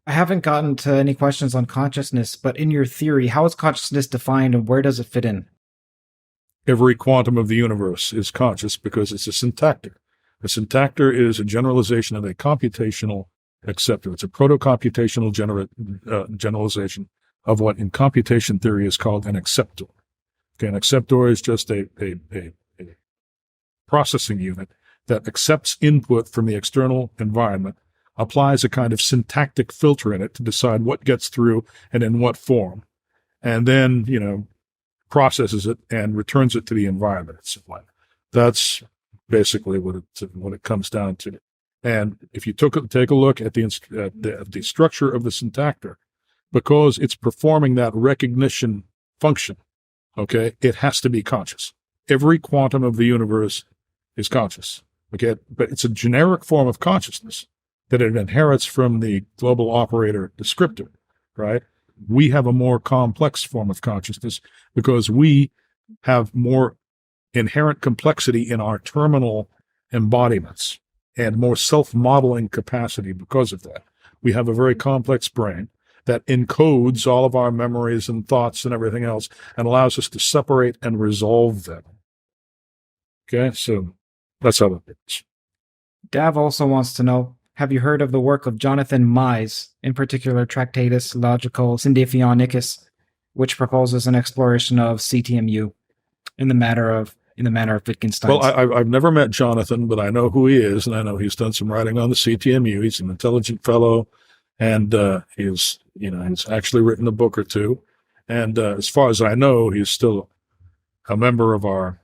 I haven't gotten to any questions on consciousness, but in your theory, how is consciousness defined and where does it fit in? Every quantum of the universe is conscious because it's a syntactor. A syntactor is a generalization of a computational acceptor. It's a proto-computational generalization of what in computation theory is called an acceptor. Okay, an acceptor is just a processing unit that accepts input from the external environment, applies a kind of syntactic filter in it to decide what gets through and in what form, and then, processes it and returns it to the environment itself. That's basically what it comes down to. And if you take a look at the structure of the syntactor, because it's performing that recognition function, okay, it has to be conscious. Every quantum of the universe is conscious, okay, but it's a generic form of consciousness that it inherits from the global operator descriptor, right? We have a more complex form of consciousness because we have more inherent complexity in our terminal embodiments and more self-modeling capacity because of that. We have a very complex brain that encodes all of our memories and thoughts and everything else and allows us to separate and resolve them. Okay, so that's how it is. Dav also wants to know, have you heard of the work of Jonathan Mize, in particular Tractatus Logico Syndiphonicus, which proposes an exploration of CTMU in the manner of Wittgenstein's? Well, I've never met Jonathan, but I know who he is, and I know he's done some writing on the CTMU. He's an intelligent fellow, and he's actually written a book or two. And as far as I know, he's still a member of our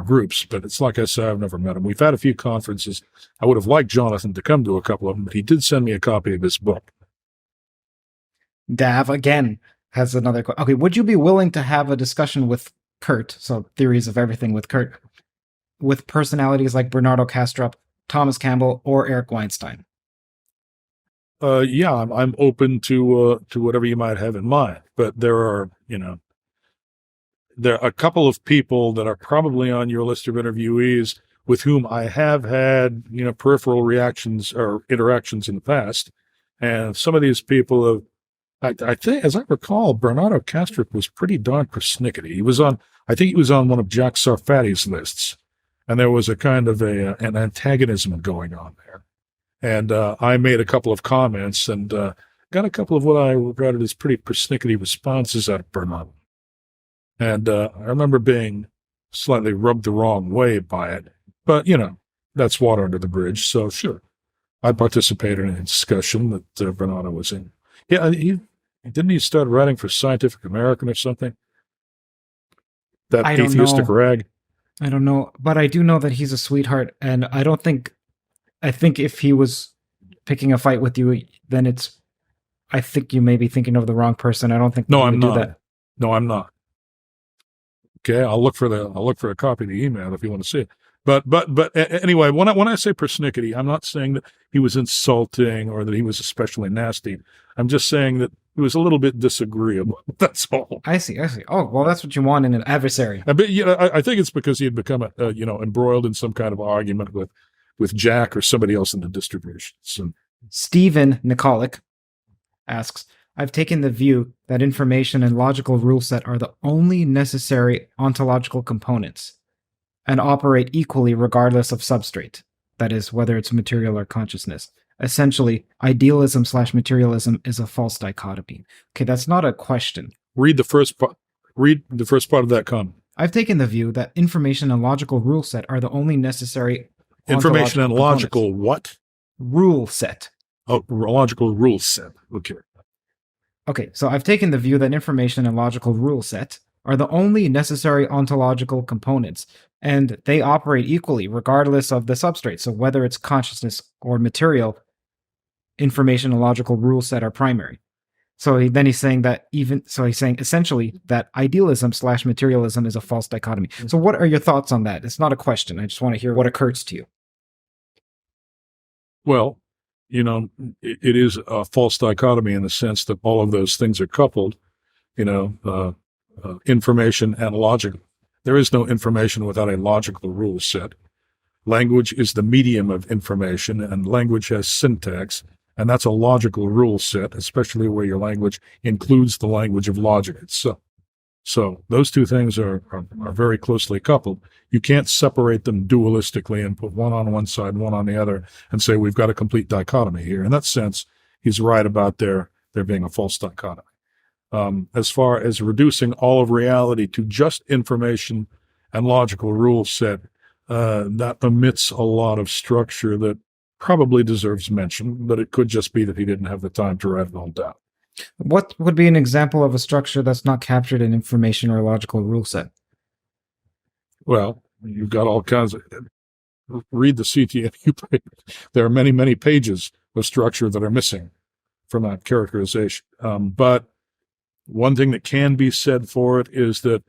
groups, but it's like I said, I've never met him. We've had a few conferences. I would have liked Jonathan to come to a couple of them, but he did send me a copy of his book. Dav, again, has another question. Okay, would you be willing to have a discussion with Kurt, so theories of everything with Kurt, with personalities like Bernardo Kastrup, Thomas Campbell, or Eric Weinstein? Yeah, I'm open to whatever you might have in mind, but there are a couple of people that are probably on your list of interviewees with whom I have had, peripheral reactions or interactions in the past. And some of these people have, I think, as I recall, Bernardo Kastrup was pretty darn persnickety. I think he was on one of Jack Sarfati's lists. And there was a kind of an antagonism going on there. And I made a couple of comments and got a couple of what I regarded as pretty persnickety responses out of Bernardo. And I remember being slightly rubbed the wrong way by it. But, that's water under the bridge. So, sure, I participated in a discussion that Bernardo was in. Yeah, didn't he start writing for Scientific American or something? That atheistic rag? I don't know. But I do know that he's a sweetheart. And I think if he was picking a fight with you, then I think you may be thinking of the wrong person. I don't think No, I'm not. No, I'm not. Okay, I'll look for a copy of the email if you want to see it. But anyway, when I say persnickety, I'm not saying that he was insulting or that he was especially nasty. I'm just saying that he was a little bit disagreeable. That's all. I see. Oh, well, that's what you want in an adversary. But I think it's because he had become embroiled in some kind of argument with Jack or somebody else in the distribution. So Stephen Nikolic asks, I've taken the view that information and logical rule set are the only necessary ontological components and operate equally regardless of substrate, that is, whether it's material or consciousness. Essentially, idealism/materialism is a false dichotomy. Okay, that's not a question. Read the first part of that comment. I've taken the view that information and logical rule set are the only necessary information and logical components. What? Rule set. Oh, logical rule set. Okay, so I've taken the view that information and logical rule set are the only necessary ontological components, and they operate equally regardless of the substrate. So whether it's consciousness or material, information and logical rule set are primary. So then he's saying essentially that idealism/materialism is a false dichotomy. So what are your thoughts on that? It's not a question. I just want to hear what occurs to you. Well, it is a false dichotomy in the sense that all of those things are coupled, information and logic. There is no information without a logical rule set. Language is the medium of information, and language has syntax, And that's a logical rule set, especially where your language includes the language of logic itself. So those two things are very closely coupled. You can't separate them dualistically and put one on one side, one on the other, and say we've got a complete dichotomy here. In that sense, he's right about there being a false dichotomy. As far as reducing all of reality to just information and logical rule set, that omits a lot of structure that probably deserves mention, but it could just be that he didn't have the time to write it all down. What would be an example of a structure that's not captured in information or logical rule set? Well, you've got all kinds of... Read the CTMU page. There are many, many pages of structure that are missing from that characterization. But one thing that can be said for it is that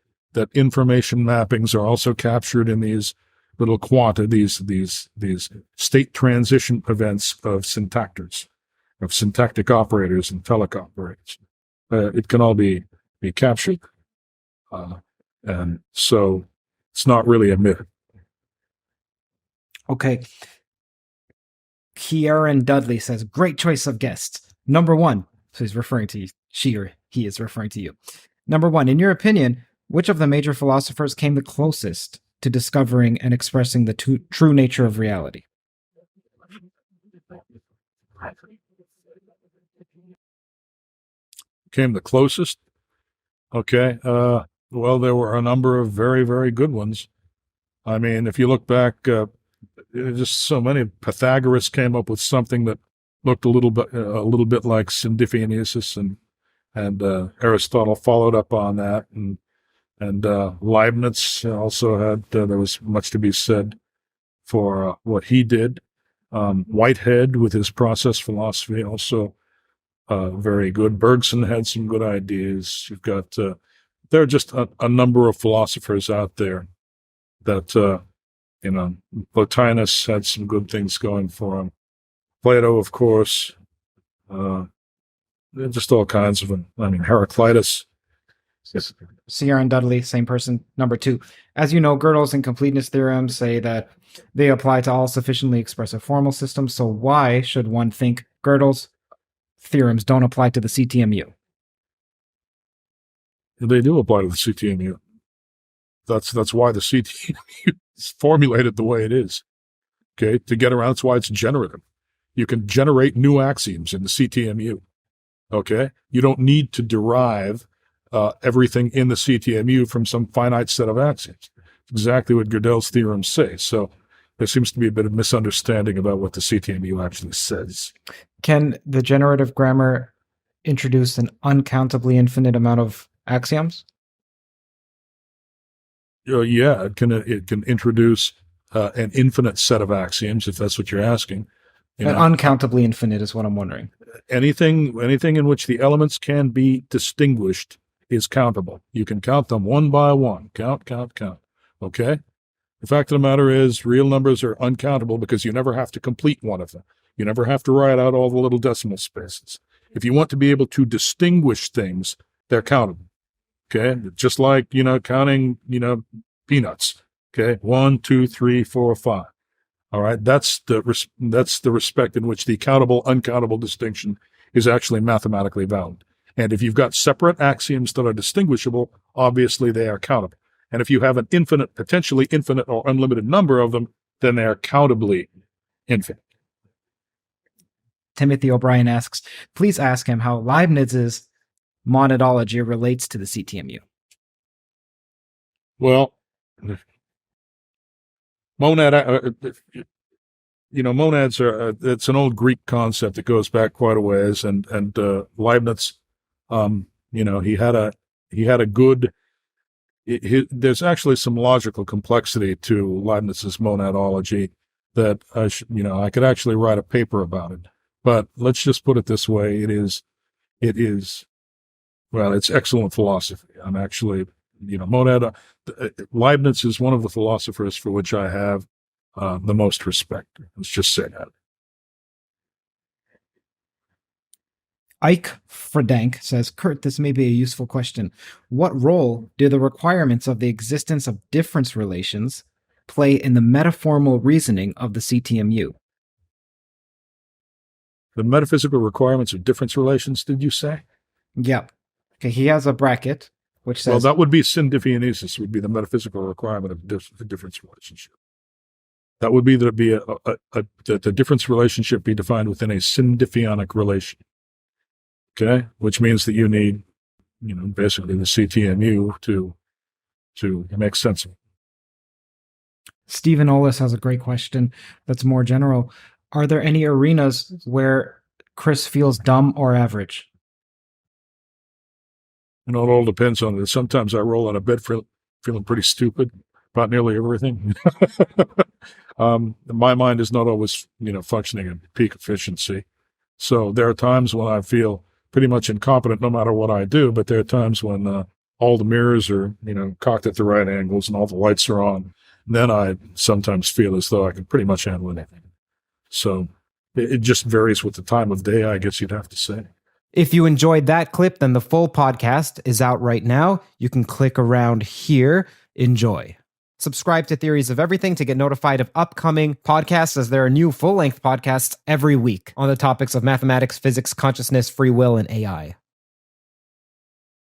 information mappings are also captured in these little quanta, these state transition events of syntactors, of syntactic operators and telec operators. It can all be captured. And so it's not really omitted. Okay. Kieran Dudley says, great choice of guests. Number one, so he's referring to you, she or he is referring to you. Number one, in your opinion, which of the major philosophers came the closest to discovering and expressing the true nature of reality? Came the closest? Okay. Well, there were a number of very, very good ones. I mean, if you look back, just so many. Pythagoras came up with something that looked a little bit like Syndiphionesis, and Aristotle followed up on that, and Leibniz also had. There was much to be said for what he did. Whitehead with his process philosophy also very good. Bergson had some good ideas. You've got there are just a number of philosophers out there that. Plotinus had some good things going for him. Plato, of course. Just all kinds of them. I mean, Heraclitus. Sierra and Dudley, same person. Number two, as you know, Gödel's incompleteness theorems say that they apply to all sufficiently expressive formal systems. So why should one think Gödel's theorems don't apply to the CTMU? They do apply to the CTMU. That's why the CTMU is formulated the way it is. Okay, to get around, that's why it's generative. You can generate new axioms in the CTMU. Okay, you don't need to derive everything in the CTMU from some finite set of axioms. Exactly what Gödel's theorems say. So there seems to be a bit of misunderstanding about what the CTMU actually says. Can the generative grammar introduce an uncountably infinite amount of axioms? Yeah, it can introduce an infinite set of axioms, if that's what you're asking. Uncountably infinite is what I'm wondering. Anything in which the elements can be distinguished is countable. You can count them one by one. Count. Okay? The fact of the matter is, real numbers are uncountable because you never have to complete one of them. You never have to write out all the little decimal spaces. If you want to be able to distinguish things, they're countable. Okay, just like, counting, peanuts. Okay, 1, 2, 3, 4, 5. All right, that's the respect in which the countable, uncountable distinction is actually mathematically valid. And if you've got separate axioms that are distinguishable, obviously they are countable. And if you have an infinite, potentially infinite or unlimited number of them, then they are countably infinite. Timothy O'Brien asks, please ask him how Leibniz's monadology relates to the CTMU. Well, monads are, it's an old Greek concept that goes back quite a ways. And Leibniz, he had a good, there's actually some logical complexity to Leibniz's monadology that, I could actually write a paper about it. But let's just put it this way. Well, it's excellent philosophy. I'm actually, Leibniz is one of the philosophers for which I have the most respect. Let's just say that. Ike Fredank says, Kurt, this may be a useful question. What role do the requirements of the existence of difference relations play in the metaformal reasoning of the CTMU? The metaphysical requirements of difference relations, did you say? Yep. Okay, he has a bracket which says Well, that would be syndifionesis, would be the metaphysical requirement of the difference relationship. That would be that the difference relationship be defined within a syndifionic relation. Okay, which means that you need, basically the CTMU to make sense of it. Stephen Ollis has a great question that's more general. Are there any arenas where Chris feels dumb or average? It all depends on it. Sometimes I roll out of bed feeling pretty stupid about nearly everything. My mind is not always, functioning at peak efficiency. So there are times when I feel pretty much incompetent no matter what I do, but there are times when all the mirrors are, cocked at the right angles and all the lights are on. Then I sometimes feel as though I can pretty much handle anything. So it just varies with the time of day, I guess you'd have to say. If you enjoyed that clip, then the full podcast is out right now. You can click around here. Enjoy. Subscribe to Theories of Everything to get notified of upcoming podcasts, as there are new full-length podcasts every week on the topics of mathematics, physics, consciousness, free will, and AI.